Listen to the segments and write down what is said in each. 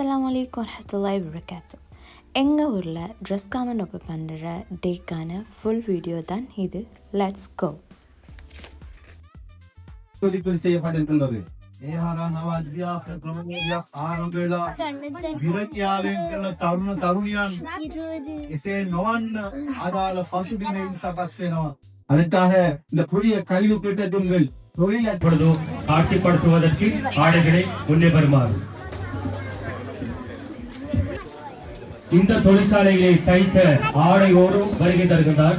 அஸ்ஸலாமு அலைக்கும் வரஹ்மத்துல்லாஹி வபரகாத்துஹு. எங்கள் ஊரில் ட்ரெஸ் காமன் ஓப்பன் பண்ணுற டேக்கான ஃபுல் வீடியோ தான் இது. Let's go. செய்யப்பட்டிருக்கின்றது. அதற்காக இந்த புதிய கல்வி திட்டங்கள் தொழில் காட்சிப்படுத்துவதற்கு ஆடைகளை முன்னே வருமாறு இந்த தொழிற்சாலைகளை தைத்த ஆடையோரும் வருகை தருகின்றார்.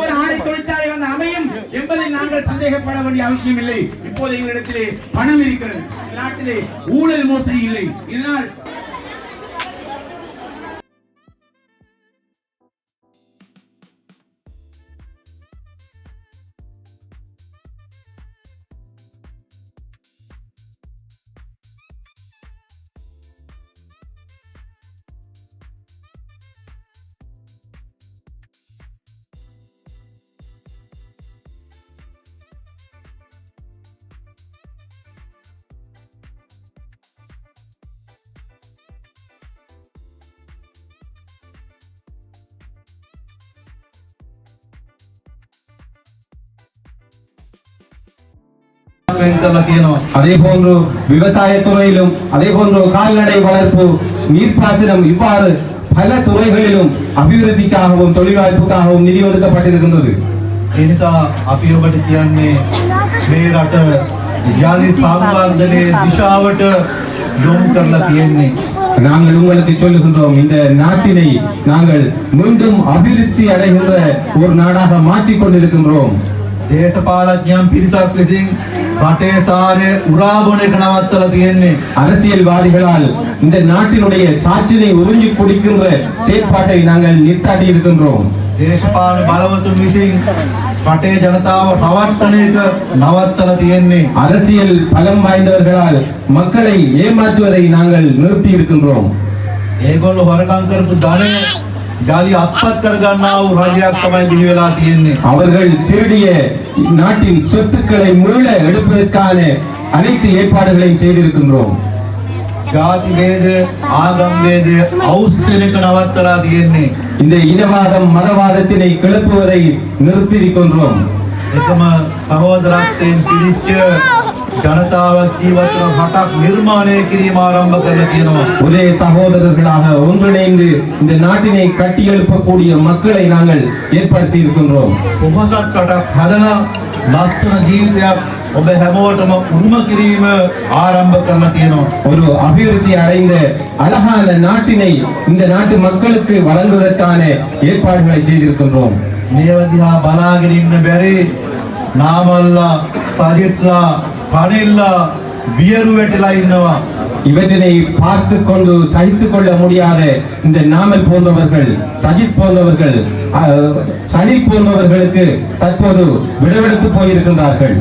ஒரு ஆடை தொழிற்சாலை வந்து அமையும் என்பதை நாங்கள் சந்தேகப்பட வேண்டிய அவசியம் இல்லை. இப்போது எங்களிடத்திலே பணம் இருக்கிறது, நாட்டிலே ஊழல் மோசடி இல்லை. இதனால் அதே போன்று விவசாய துறையிலும் அதே போன்று கால்நடை வளர்ப்பு, நீர்ப்பாசனம், இவ்வாறு பல துறைகளிலும் அபிவிருத்திக்காகவும் தொழில்வாய்ப்புக்காகவும் நிதி ஒதுக்கப்பட்டிருக்கின்றது. நாங்கள் உங்களுக்கு சொல்லுகின்றோம், இந்த நாட்டினை நாங்கள் மீண்டும் அபிவிருத்தி அடைகின்ற ஒரு நாடாக மாற்றிக் கொண்டிருக்கின்றோம். அரசியல்வாதிகளால் இந்த நாட்டினுடைய சாற்றினை உறிஞ்சி குடிக்கின்ற செயற்பாட்டை நாங்கள் நிறுத்தாட்டி இருக்கின்றோம். அரசியல் பலம் வாய்ந்தவர்களால் மக்களை ஏமாற்றுவதை நாங்கள் நிறுத்தி இருக்கின்றோம். அவர்கள் திருடிய நாட்டின் சொத்துக்களை மீள எடுப்பதற்கான அனைத்து ஏற்பாடுகளையும் செய்திருக்கின்றோம். இந்த இனவாதம் மதவாதத்தினை கிளப்புவதை நிறுத்தியிருக்கின்றோம். சகோதரத்தின் ஒரே சகோதரர்களாக ஒன்றிணைந்து இந்த நாட்டினை கட்டி எழுப்பக்கூடிய மக்களை நாங்கள் ஏற்படுத்தி இருக்கின்றோம். ஒரு அபிவிருத்தி அடைந்த அழகான நாட்டினை இந்த நாட்டு மக்களுக்கு வழங்குவதற்கான ஏற்பாடுகளை செய்திருக்கின்றோம். இவற்றினை பார்த்து கொண்டு சகித்துக் கொள்ள முடியாத இந்த நாமல் போன்றவர்கள், சஜித் போன்றவர்கள், சனில் போன்றவர்களுக்கு தற்போது விடவெடுத்து போயிருக்கின்றார்கள்.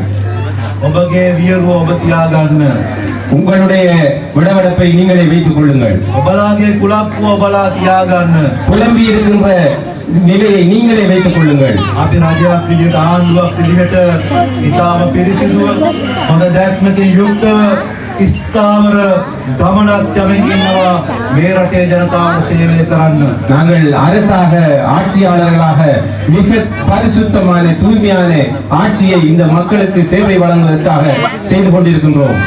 உங்களுடைய விடவெடுப்பை நீங்களே வைத்துக் கொள்ளுங்கள். புலம்பி இருக்கின்ற நிலையை நீங்களே வைத்துக் கொள்ளுங்கள். நாங்கள் அரசாக, ஆட்சியாளர்களாக மிக பரிசுத்தமான தூய்மையான ஆட்சியை இந்த மக்களுக்கு சேவை வழங்குவதற்காக செய்து கொண்டிருக்கின்றோம்.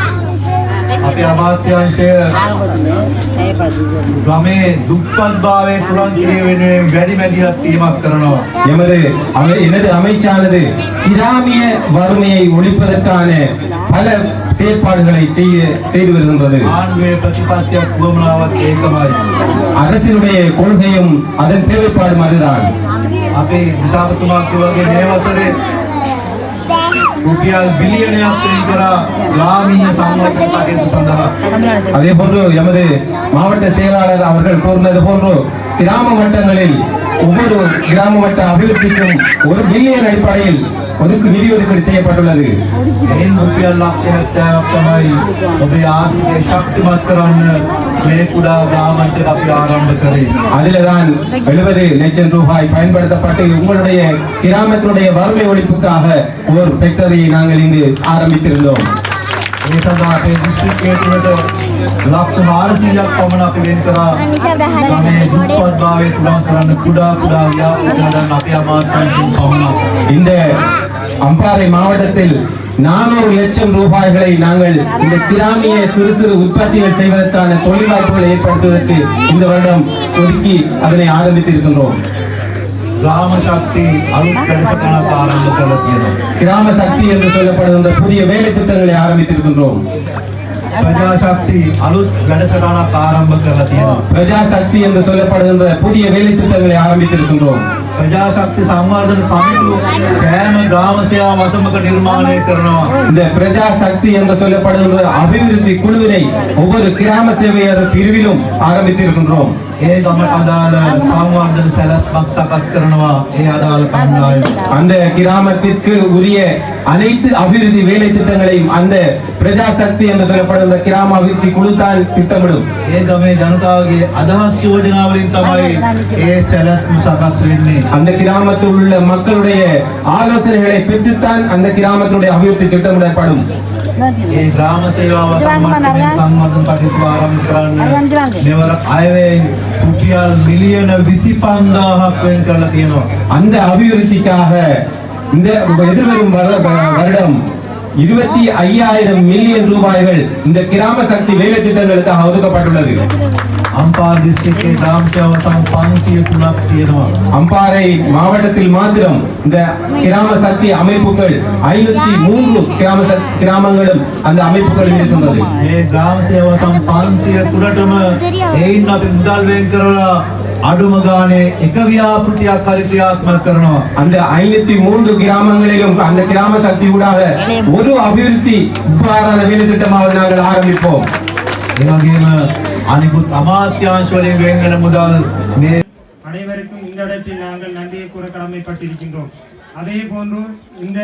எனது அமைச்சானது கிராமிய வறுமையை ஒழிப்பதற்கான பல செயற்பாடுகளை செய்து வருகின்றது. அரசினுடைய கொள்கையும் அதன் தேவைப்பாடும் அதுதான். அதே போன்று எமது மாவட்ட செயலாளர் அவர்கள் கூறினது போன்று கிராம மட்டங்களில் ஒவ்வொரு கிராம மட்ட அபிவிருத்திக்கும் 1 பில்லியன் அடிப்படையில் நிதி ஒதுக்கீடு செய்யப்பட்டுள்ளது. அதில்தான் 70 லட்சம் ரூபாய் பயன்படுத்தப்பட்டு உங்களுடைய கிராமத்தினுடைய வறுமை ஒழிப்புக்காக ஒரு ஃபேக்டரியை நாங்கள் இங்கு ஆரம்பித்திருந்தோம். ලක්ෂ 400ක් පමණ අපි වෙන් කරා ගමේ දුප්පත්භාවය තුරන් කරන්න කුඩා ව්‍යාපෘතියන් අපි අමාත්‍යාංශයෙන් පමණක්. இந்த அம்பாறை மாவட்டத்தில் 400 லட்சம் ரூபாய்களை நாங்கள் இந்த கிராமிய சிறு சிறு உற்பத்திகள் செய்வதற்கான தொழில் வாய்ப்புகளை ஏற்படுத்துவதற்கு இந்த வருடம் ஒதுக்கி அதனை ஆரம்பித்திருக்கின்றோம். ග්‍රාම ශක්ති අලුත් වැඩසටහනක් ආරම්භ කරලා තියෙනවා. கிராம சக்தி என்று சொல்லப்படுகின்ற புதிய வேலை திட்டங்களை ஆரம்பித்திருக்கின்றோம். ප්‍රජා ශක්ති අලුත් වැඩසටහනක් ආරම්භ කරලා තියෙනවා. பிரஜா சக்தி என்று சொல்லப்படுகின்ற புதிய வேலை திட்டங்களை ஆரம்பித்திருக்கின்றோம். ප්‍රජා ශක්ති සංවර්ධන කමිටු සෑම ග්‍රාම සේවා වසමක නිර්මාණය කරනවා. இந்த பிரஜா சக்தி என்று சொல்லப்படுகின்ற அபிவிருத்தி குழுவினை ஒவ்வொரு கிராம சேவையர் பிரிவிலும் ஆரம்பித்திருக்கின்றோம். ඒ ගමට අදාළ සංවර්ධන සැලැස්මක් සකස් කරනවා ඒ අදාළ කණ්ඩායම. அந்த கிராமத்திற்கு உரிய அனைத்து அபிவிருத்தி வேலை திட்டங்களையும் அந்த பிரஜா சக்தி என்று சொல்லப்படுகின்ற கிராம அபிவிருத்தி குழு தான் திட்டமிடும். ඒ ගමේ ජනතාවගේ අදහස් යෝජනා වලින් තමයි ඒ සැලැස්ම සකස් වෙන්නේ. அந்த கிராமத்தில் உள்ள மக்களுடைய ஆலோசனைகளை பெற்றுத்தான் அந்த கிராமத்தினுடைய அபிவிருத்தி திட்டமிடப்படும். ඒ ග්‍රාම සේවා වසම මට්ටමින් සංවර්ධන කටයුතු ආරම්භ කරන්න මෙවර අයවැය රුපියල් මිලියන 25000ක් වෙන් කරලා තියෙනවා. அந்த அபிவிருத்திக்காக இந்த எதிர்வரும் வருடம் 25,000 மில்லியன் ரூபாய்கள் இந்த கிராம சக்தி வேலை திட்டங்களுக்காக ஒதுக்கப்பட்டுள்ளது. අම්පාර දිස්ත්‍රික්කයේ ග්‍රාම සේවා වසම 503ක් තියෙනවා. அம்பாறை மாவட்டத்தில் மாத்திரம் இந்த கிராம சக்தி அமைப்புகள் 503 கிராமங்களும் அந்த அமைப்புகளில் இருக்கின்றது. මේ ග්‍රාම සේවා වසම 503ටම එයින් අපි මුදල් වෙන් කරලා අඩුම ගානේ එක ව්‍යාපෘතියක් හරි ක්‍රියාත්මක කරනවා. அந்த 503 கிராமங்களிலும் அந்த கிராம சக்தி ஊடாக ஒரு அபிவிருத்தி உபாரண வேலை திட்டமாக நாங்கள் ஆரம்பிப்போம். ඒ වගේම අනිකුත් අමාත්‍යාංශ වලින් වෙන් වෙන මුදල් මේ அனைவருக்கும் இந்த இடத்தில் நாங்கள் நன்றியை கூற கடமைப்பட்டிருக்கின்றோம். அதே போன்று இந்த